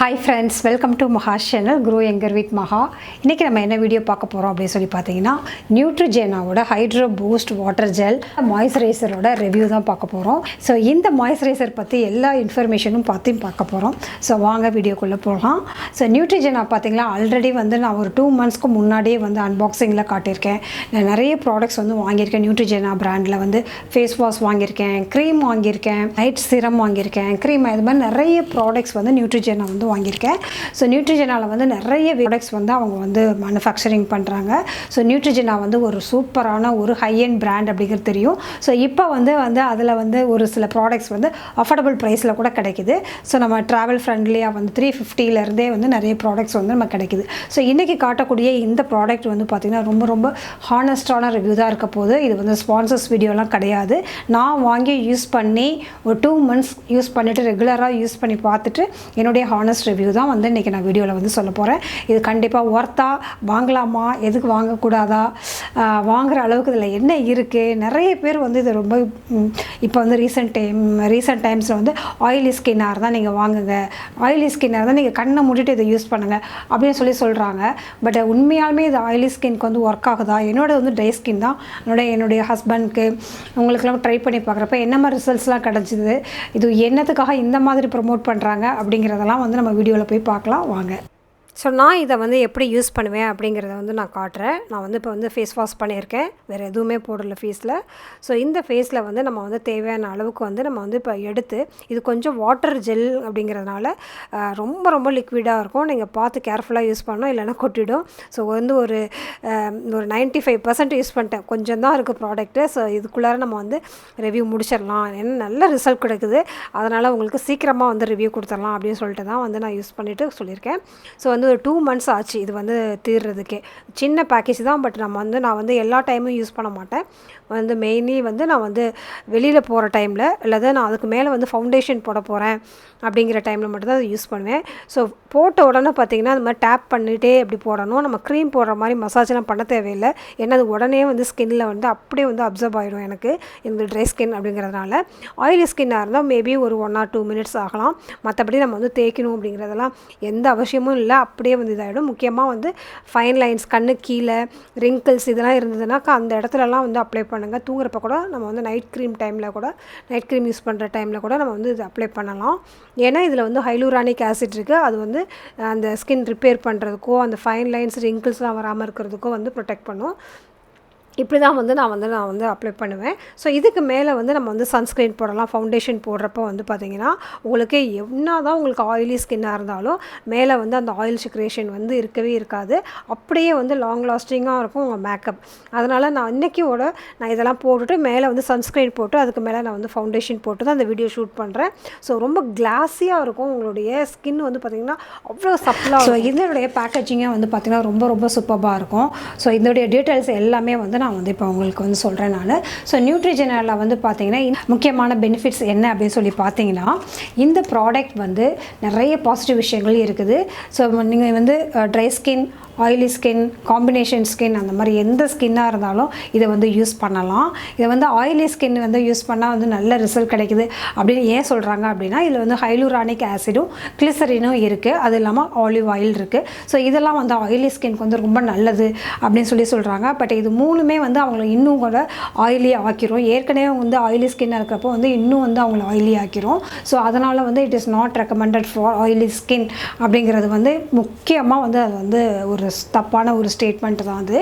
Hi friends, welcome to MAHA channel, Grow Younger with MAHA. இன்னைக்கு நம்ம என்ன video பார்க்க போறோம் அப்படி சொல்லி பாத்தீங்கன்னா Neutrogena ஓட Hydero Boost Water Gel Moisturizer ஓட ரிவ்யூ தான் பார்க்க போறோம். சோ இந்த மாய்ஸ்சரைசர் பத்தி எல்லா இன்ஃபர்மேஷனும் பார்க்க போறோம். சோ வாங்க வீடியோக்குள்ள போகலாம். சோ Neutrogena பாத்தீங்களா ஆல்ரெடி வந்து நான் ஒரு 2 monthsக்கு முன்னாடியே வந்து அன்பாக்சிங்ல காட்டியிருக்கேன். நான் நிறைய ப்ராடக்ட்ஸ் வந்து வாங்கியிருக்கேன். Neutrogena பிராண்ட்ல வந்து ஃபேஸ் வாஷ் வாங்கியிருக்கேன், க்ரீம் வாங்கியிருக்கேன், நைட் சீரம் வாங்கியிருக்கேன், க்ரீம் இது மாதிரி நிறைய ப்ராடக்ட்ஸ் வந்து Neutrogena வந்து வாங்கியிருக்கேன். ஸோ நியூட்ரிஜெனால வந்து நிறைய ப்ராடக்ட்ஸ் வந்து அவங்க வந்து மேனுஃபேக்சரிங் பண்ணுறாங்க. ஸோ நியூட்ரிஜெனா வந்து ஒரு சூப்பரான ஒரு ஹை எண்ட் பிராண்ட் அப்படிங்கிறது தெரியும். ஸோ இப்போ வந்து அதில் வந்து ஒரு சில ப்ராடக்ட்ஸ் வந்து அஃபோர்டபுள் ப்ரைஸில் கூட கிடைக்குது. ஸோ நம்ம ட்ராவல் ஃப்ரெண்ட்லியாக வந்து 350லேருந்தே வந்து நிறைய ப்ராடக்ட்ஸ் வந்து நம்ம கிடைக்குது. ஸோ இன்றைக்கி காட்டக்கூடிய இந்த ப்ராடக்ட் வந்து பார்த்திங்கன்னா ரொம்ப ஹானஸ்டான ரிவ்யூ தான் இருக்க போகுது. இது வந்து ஸ்பான்சர்ஸ் வீடியோலாம் கிடையாது. நான் வாங்கி யூஸ் பண்ணி ஒரு 2 months யூஸ் பண்ணிவிட்டு ரெகுலராக யூஸ் பண்ணி பார்த்துட்டு என்னுடைய ஹானஸ்ட் ரிவ்யூ தான் வந்து இன்றைக்கி நான் வீடியோவில் வந்து சொல்ல போகிறேன். இது கண்டிப்பாக ஒர்த்தா, வாங்கலாமா, எதுக்கு வாங்கக்கூடாதா, வாங்குகிற அளவுக்கு இதில் என்ன இருக்குது. நிறைய பேர் வந்து இது ரொம்ப இப்போ வந்து ரீசெண்ட் டைம்ஸில் வந்து ஆயிலி ஸ்கின்னாக இருந்தால் நீங்கள் வாங்குங்க, ஆயிலி ஸ்கின்னாக இருந்தால் நீங்கள் கண்ணை மூடிட்டு இதை யூஸ் பண்ணுங்கள் அப்படின்னு சொல்கிறாங்க. பட் உண்மையாலுமே இது ஆயிலி ஸ்கின்க்கு வந்து ஒர்க் ஆகுதா? என்னோட வந்து ட்ரை ஸ்கின் தான். என்னுடைய ஹஸ்பண்ட்க்கு உங்களுக்கெல்லாம் ட்ரை பண்ணி பார்க்குறப்ப என்ன மாதிரி ரிசல்ட்ஸ்லாம் கிடச்சிது, இது என்னத்துக்காக இந்த மாதிரி ப்ரமோட் பண்ணுறாங்க அப்படிங்கிறதெல்லாம் வந்து நம்ம வீடியோவில் போய் பார்க்கலாம் வாங்க. ஸோ நான் இதை வந்து எப்படி யூஸ் பண்ணுவேன் அப்படிங்கிறத வந்து நான் காட்டுறேன். நான் வந்து இப்போ வந்து ஃபேஸ் வாஷ் பண்ணியிருக்கேன், வேறு எதுவுமே போடல ஃபேஸில். ஸோ இந்த ஃபேஸில் வந்து நம்ம வந்து தேவையான அளவுக்கு வந்து நம்ம வந்து இப்போ எடுத்து, இது கொஞ்சம் வாட்டர் ஜெல் அப்படிங்கிறதுனால ரொம்ப லிக்விடாக இருக்கும். நீங்கள் பார்த்து கேர்ஃபுல்லாக யூஸ் பண்ணணும், இல்லைன்னா கொட்டிடும். ஸோ வந்து ஒரு 95% யூஸ் பண்ணிட்டேன், கொஞ்சம் தான் இருக்குது ப்ராடக்ட்டு. ஸோ இதுக்குள்ளார நம்ம வந்து ரிவ்யூ முடிச்சிடலாம், ஏன்னா நல்ல ரிசல்ட் கிடைக்குது, அதனால் உங்களுக்கு சீக்கிரமாக வந்து ரிவ்யூ கொடுத்துடலாம் அப்படின்னு சொல்லிட்டு தான் வந்து நான் யூஸ் பண்ணிவிட்டு சொல்லியிருக்கேன். ஸோ வந்து ஒரு 2 months ஆச்சு இது வந்து தீர்றதுக்கே. சின்ன பேக்கேஜ் தான், பட் நான் வந்து எல்லா டைமும் யூஸ் பண்ண மாட்டேன். வந்து மெயின்லி வந்து நான் வந்து வெளியில் போகிற டைமில், அல்லது நான் அதுக்கு மேலே வந்து ஃபவுண்டேஷன் போட போகிறேன் அப்படிங்கிற டைமில் மட்டும்தான் அதை யூஸ் பண்ணுவேன். ஸோ போட்ட உடனே பார்த்திங்கன்னா அது மாதிரி டேப் பண்ணிகிட்டே எப்படி போடணும். நம்ம க்ரீம் போடுற மாதிரி மசாஜ்லாம் பண்ண தேவையில்லை, ஏன்னா அது உடனே வந்து ஸ்கின்னில் வந்து அப்படியே வந்து அப்சர்வ் ஆகிடும். எனக்கு ட்ரை ஸ்கின் அப்படிங்கிறதுனால. ஆயிலி ஸ்கின்னாக இருந்தால் மேபி ஒரு 1 or 2 minutes ஆகலாம். மற்றபடி நம்ம வந்து தேய்க்கணும் அப்படிங்கிறதெல்லாம் எந்த அவசியமும் இல்லை, அப்படியே வந்து இதாகிடும். முக்கியமாக வந்து ஃபைன் லைன்ஸ், கண்ணு கீழே ரிங்கிள்ஸ் இதெல்லாம் இருந்ததுனாக்கா அந்த இடத்துலலாம் வந்து அப்ளை பண்ணுங்கள். தூங்குறப்ப கூட நம்ம வந்து நைட் க்ரீம் யூஸ் பண்ணுற டைமில் கூட நம்ம வந்து இது அப்ளை பண்ணலாம். ஏன்னா இதில் வந்து ஹைலூரானிக் ஆசிட் இருக்குது. அது வந்து அந்த ஸ்கின் ரிப்பேர் பண்ணுறதுக்கோ, அந்த ஃபைன் லைன்ஸ் ரிங்கிள்ஸ்லாம் வராமல் இருக்கிறதுக்கோ வந்து ப்ரொடெக்ட் பண்ணும். இப்படி தான் வந்து நான் வந்து அப்ளை பண்ணுவேன். ஸோ இதுக்கு மேலே வந்து நம்ம வந்து சன்ஸ்க்ரீன் போடலாம். ஃபவுண்டேஷன் போடுறப்போ வந்து பார்த்திங்கன்னா உங்களுக்கு என்ன தான் உங்களுக்கு ஆயிலி ஸ்கின்னாக இருந்தாலும் மேலே வந்து அந்த ஆயில் சிக்ரேஷன் வந்து இருக்கவே இருக்காது. அப்படியே வந்து லாங் லாஸ்டிங்காக இருக்கும் உங்கள் மேக்கப். அதனால் நான் இதெல்லாம் போட்டுட்டு மேலே வந்து சன்ஸ்க்ரீன் போட்டு அதுக்கு மேலே நான் வந்து ஃபவுண்டேஷன் போட்டு தான் அந்த வீடியோ ஷூட் பண்ணுறேன். ஸோ ரொம்ப கிளாஸியாக இருக்கும் உங்களுடைய ஸ்கின் வந்து பார்த்திங்கன்னா, அவ்வளோ சப்ளாக. ஸோ இதனுடைய பேக்கேஜிங்காக வந்து பார்த்திங்கன்னா ரொம்ப சூப்பராக இருக்கும். ஸோ இதனுடைய டீட்டெயில்ஸ் எல்லாமே வந்து நான் வந்து இப்போ உங்களுக்கு வந்து சொல்கிறேன் நான். ஸோ நியூட்ரிஜெனாவில் வந்து பார்த்திங்கன்னா முக்கியமான பெனிஃபிட்ஸ் என்ன அப்படின்னு சொல்லி பார்த்தீங்கன்னா, இந்த ப்ராடக்ட் வந்து நிறைய பாசிட்டிவ் விஷயங்கள் இருக்குது. ஸோ நீங்கள் வந்து dry skin, oily skin, combination skin, அந்த மாதிரி எந்த ஸ்கின்னாக இருந்தாலும் இதை வந்து யூஸ் பண்ணலாம். இதை வந்து ஆயிலி ஸ்கின் வந்து யூஸ் பண்ணால் வந்து நல்ல ரிசல்ட் கிடைக்குது அப்படின்னு ஏன் சொல்கிறாங்க அப்படின்னா, இதில் வந்து ஹைலூரானிக் ஆசிடும் கிளிசரினும் இருக்குது, அது இல்லாமல் ஆலிவ் ஆயில் இருக்குது. ஸோ இதெல்லாம் வந்து ஆயிலி ஸ்கின்க்கு வந்து ரொம்ப நல்லது அப்படின்னு சொல்கிறாங்க. பட் இது மூணுமே வந்து அவங்கள இன்னும் கூட ஆயிலி ஆக்கிரும். ஏற்கனவே வந்து ஆயிலி ஸ்கின்னாக இருக்கிறப்போ வந்து இன்னும் வந்து அவங்கள ஆயிலி ஆக்கிரும். ஸோ அதனால் வந்து it is not recommended for oily skin அப்படிங்கிறது வந்து முக்கியமாக வந்து அது வந்து ஒரு தப்பான ஒரு ஸ்டேட்மெண்ட் தான் அது.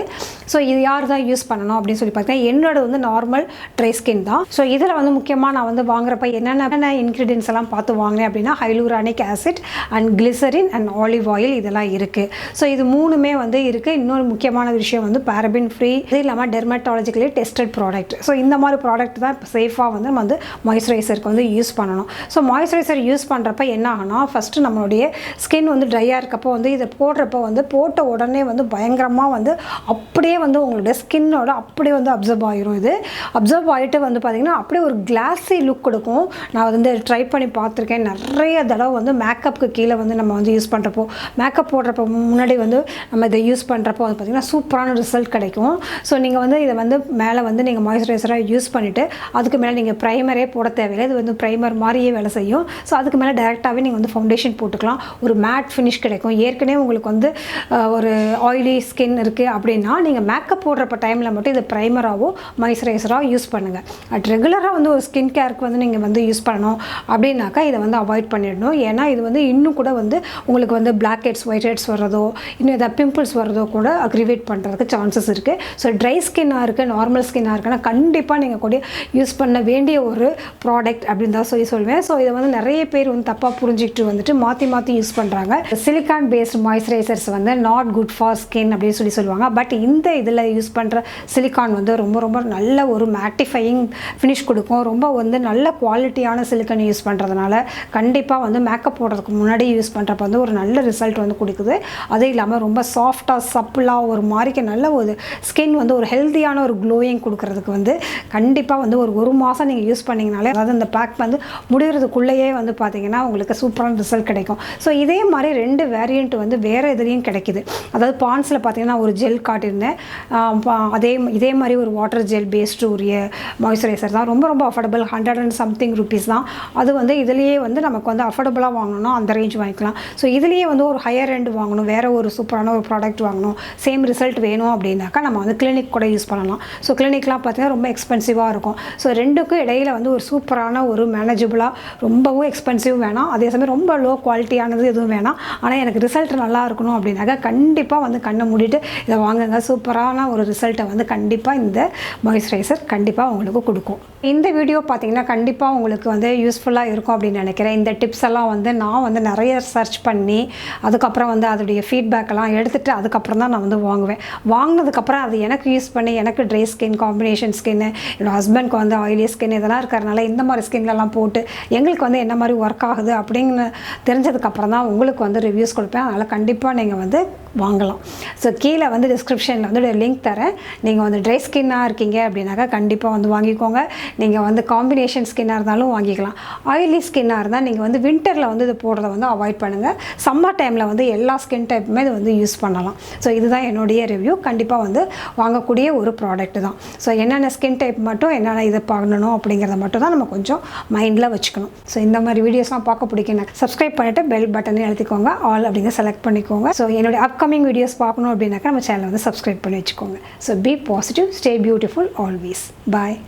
ஸோ இது யார் தான் யூஸ் பண்ணணும் அப்படின்னு சொல்லி பார்த்தீங்கன்னா, என்னோட வந்து நார்மல் ட்ரை ஸ்கின் தான். ஸோ இதில் வந்து முக்கியமாக நான் வந்து வாங்குறப்ப என்னென்ன இன்க்ரீடியன்ஸ் எல்லாம் பார்த்து வாங்கினேன் அப்படின்னா, hyaluronic acid and glycerin and olive oil இதெல்லாம் இருக்குது. ஸோ இது மூணுமே வந்து இருக்குது. இன்னொரு முக்கியமான விஷயம் வந்து பாரபின் ஃப்ரீ, இது இல்லாமல் டெர்மட்டாலஜிக்கலி டெஸ்டட் ப்ராடக்ட். ஸோ இந்த மாதிரி ப்ராடக்ட் தான் இப்போ சேஃபாக வந்து நம்ம வந்து மாய்ஸ்சரைசருக்கு வந்து யூஸ் பண்ணணும். ஸோ மாய்ஸ்சரைசர் யூஸ் பண்ணுறப்ப என்ன ஆகுனா, ஃபஸ்ட்டு நம்மளுடைய ஸ்கின் வந்து ட்ரையாக இருக்கப்போ வந்து இதை போடுறப்போ வந்து போட்ட உடனே வந்து பயங்கரமாக வந்து அப்படியே வந்து உங்களுடைய ஸ்கின்னோட அப்படியே வந்து அப்சர்வ் ஆகிரும். இது அப்சர்வ் ஆகிட்டு வந்து பார்த்திங்கன்னா அப்படியே ஒரு கிளாஸி லுக் கொடுக்கும். நான் வந்து ட்ரை பண்ணி பார்த்துருக்கேன் நிறைய தடவை. வந்து மேக்கப்புக்கு கீழே வந்து நம்ம வந்து யூஸ் பண்ணுறப்போ, மேக்கப் போடுறப்போ முன்னாடி வந்து நம்ம இதை யூஸ் பண்ணுறப்போ வந்து பார்த்திங்கன்னா சூப்பரான ரிசல்ட் கிடைக்கும். ஸோ நீங்கள் வந்து இதை வந்து மேலே வந்து நீங்கள் மாய்ஸ்சரைசராக யூஸ் பண்ணிவிட்டு அதுக்கு மேலே நீங்கள் ப்ரைமரே போட தேவையில்லை. இது வந்து ப்ரைமர் மாதிரியே வேலை செய்யும். ஸோ அதுக்கு மேலே டேரெக்டாகவே நீங்கள் வந்து ஃபவுண்டேஷன் போட்டுக்கலாம். ஒரு மேட் ஃபினிஷ் கிடைக்கும். ஏற்கனவே உங்களுக்கு வந்து ஒரு ஆயிலி ஸ்கின் இருக்குது அப்படின்னா நீங்கள் மேக்கப் போடுறப்ப டைமில் மட்டும் இது ப்ரைமராகவோ மாய்ஸ்சரைசராக யூஸ் பண்ணுங்கள். ரெகுலராக வந்து ஒரு ஸ்கின் கேருக்கு வந்து நீங்கள் வந்து யூஸ் பண்ணணும் அப்படின்னாக்கா இதை வந்து அவாய்ட் பண்ணிடணும். ஏன்னா இது வந்து இன்னும் கூட வந்து உங்களுக்கு வந்து பிளாக் ஹெட்ஸ் ஒயிட் ஹெட்ஸ் வர்றதோ இன்னும் எதாவது பிம்பிள்ஸ் வர்றதோ கூட அக்ரிவேட் பண்ணுறதுக்கு சான்சஸ் இருக்குது. ஸோ ட்ரை ஸ்கின்னாக இருக்குது நார்மல் ஸ்கின்னாக இருக்குன்னா கண்டிப்பாக நீங்கள் கூட யூஸ் பண்ண வேண்டிய ஒரு ப்ராடக்ட் அப்படின்னு தான் சொல்லுவேன். ஸோ இதை வந்து நிறைய பேர் வந்து தப்பாக புரிஞ்சுக்கிட்டு வந்துட்டு மாற்றி யூஸ் பண்ணுறாங்க. சிலிக்கான் பேஸ்டு மாய்ஸ்சரைசர்ஸ் வந்து நாட் குட் ஃபார் ஸ்கின் அப்படின்னு சொல்லுவாங்க. பட் இந்த இதில் யூஸ் பண்ணுற சிலிக்கான் வந்து ரொம்ப நல்ல ஒரு மேட்டிஃபையிங் ஃபினிஷ் கொடுக்கும். ரொம்ப வந்து நல்ல குவாலிட்டியான சிலிக்கான் யூஸ் பண்ணுறதுனால கண்டிப்பாக வந்து மேக்கப் போடுறதுக்கு முன்னாடி யூஸ் பண்ணுறப்ப வந்து ஒரு நல்ல ரிசல்ட் வந்து கொடுக்குது. அதே இல்லாமல் ரொம்ப சாஃப்டாக சப்பிளாக ஒரு மாதிரிக்கு நல்ல ஒரு ஸ்கின் வந்து ஒரு ஹெல்த்தியான ஒரு க்ளோயிங் கொடுக்கறதுக்கு வந்து கண்டிப்பாக வந்து ஒரு மாதம் நீங்கள் யூஸ் பண்ணிங்கனாலே அதாவது இந்த பேக் வந்து முடிகிறதுக்குள்ளேயே வந்து பார்த்தீங்கன்னா உங்களுக்கு சூப்பரான ரிசல்ட் கிடைக்கும். ஸோ இதே மாதிரி 2 வேரியண்ட் வந்து வேறு இதுலேயும் கிடைக்கிது. அதாவது பான்ஸில் பார்த்தீங்கன்னா ஒரு ஜெல் காட்டியிருந்தேன். இதே மாதிரி ஒரு வாட்டர் ஜெல் பேஸ்டு ஒரு மாய்ஸ்சரைசர் தான். ரொம்ப அஃபோர்டபுள் 100 and something rupees தான். அது வந்து இதுலேயே வந்து நமக்கு வந்து அஃபோர்டபுளாக வாங்கணும்னா அந்த ரேஞ்ச் வாங்கிக்கலாம். ஸோ இதுலேயே வந்து ஒரு ஹையர் எண்ட் வாங்கணும், வேறு ஒரு சூப்பரான ஒரு ப்ராடக்ட் வாங்கணும், சேம் ரிசல்ட் வேணும் அப்படின்னாக்கா நம்ம வந்து கிளினிக் கூட யூஸ் பண்ணலாம். ஸோ கிளினிக்லாம் பார்த்தீங்கன்னா ரொம்ப எக்ஸ்பென்சிவாக இருக்கும். ஸோ ரெண்டுக்கும் இடையில் வந்து ஒரு சூப்பரான ஒரு மேனேஜபிளாக ரொம்பவும் எக்ஸ்பென்சிவ் வேணாம், அதே சமயம் ரொம்ப லோ குவாலிட்டியானது எதுவும் வேணாம். ஆனால் எனக்கு ரிசல்ட் நல்லா இருக்கணும் அப்படின்னாக்கா கண்டிப்பாக வந்து கண்ணை மூடிட்டு இதை வாங்குங்க. சூப்பரான ஒரு ரிசல்ட்டை வந்து கண்டிப்பாக இந்த மாய்ஸ்சரைசர் கண்டிப்பாக உங்களுக்கு கொடுக்கும். இந்த வீடியோ பார்த்தீங்கன்னா கண்டிப்பாக உங்களுக்கு வந்து யூஸ்ஃபுல்லாக இருக்கும் அப்படின்னு நினைக்கிறேன். இந்த டிப்ஸ் எல்லாம் வந்து நான் வந்து நிறைய சர்ச் பண்ணி அதுக்கப்புறம் வந்து அதோடைய ஃபீட்பேக்கெல்லாம் எடுத்துகிட்டு அதுக்கப்புறம் தான் நான் வந்து வாங்குவேன். வாங்கினதுக்கப்புறம் அது எனக்கு யூஸ் பண்ணி எனக்கு ட்ரை ஸ்கின், காம்பினேஷன் ஸ்கின்னு, என்னோடய ஹஸ்பண்ட்க்கு வந்து ஆயிலி ஸ்கின் இதெல்லாம் இருக்கிறதுனால இந்த மாதிரி ஸ்கின்லலாம் போட்டு எங்களுக்கு வந்து என்ன மாதிரி ஒர்க் ஆகுது அப்படின்னு தெரிஞ்சதுக்கப்புறம் தான் உங்களுக்கு வந்து ரிவ்யூஸ் கொடுப்பேன். அதனால் கண்டிப்பாக நீங்கள் வந்து வாங்கலாம். ஸோ கீழே வந்து டிஸ்கிரிப்ஷனில் வந்து லிங்க் தரேன். நீங்கள் வந்து ட்ரை ஸ்கின்னாக இருக்கீங்க அப்படின்னாக்கா கண்டிப்பாக வந்து வாங்கிக்கோங்க. நீங்கள் வந்து காம்பினேஷன் ஸ்கின்னாக இருந்தாலும் வாங்கிக்கலாம். ஆயிலி ஸ்கின்னாக இருந்தால் நீங்கள் வந்து வின்டரில் வந்து இது போடுறத வந்து அவாய்ட் பண்ணுங்கள். சம்மர் டைமில் வந்து எல்லா ஸ்கின் டைப்புமே இது வந்து யூஸ் பண்ணலாம். ஸோ இதுதான் என்னுடைய ரிவ்யூ. கண்டிப்பாக வந்து வாங்கக்கூடிய ஒரு ப்ராடக்ட் தான். ஸோ என்னென்ன ஸ்கின் டைப் மட்டும் என்னென்ன இதை பண்ணணும் அப்படிங்கிறத மட்டும் தான் நம்ம கொஞ்சம் மைண்டில் வச்சுக்கணும். ஸோ இந்த மாதிரி வீடியோஸ்லாம் பார்க்க பிடிக்கணும் சப்ஸ்கிரைப் பண்ணிவிட்டு பெல் பட்டனே அழுத்திக்கோங்க, ஆல் அப்படிங்க செலக்ட் பண்ணிக்கோங்க. ஸோ என்னுடைய அப்கமிங் வீடியோஸ் பார்க்கணும் அப்படின்னாக்கா நம்ம சேனலை வந்து சப்ஸ்கிரைப் பண்ணி வச்சுக்கோங்க. So be positive, stay beautiful always. Bye.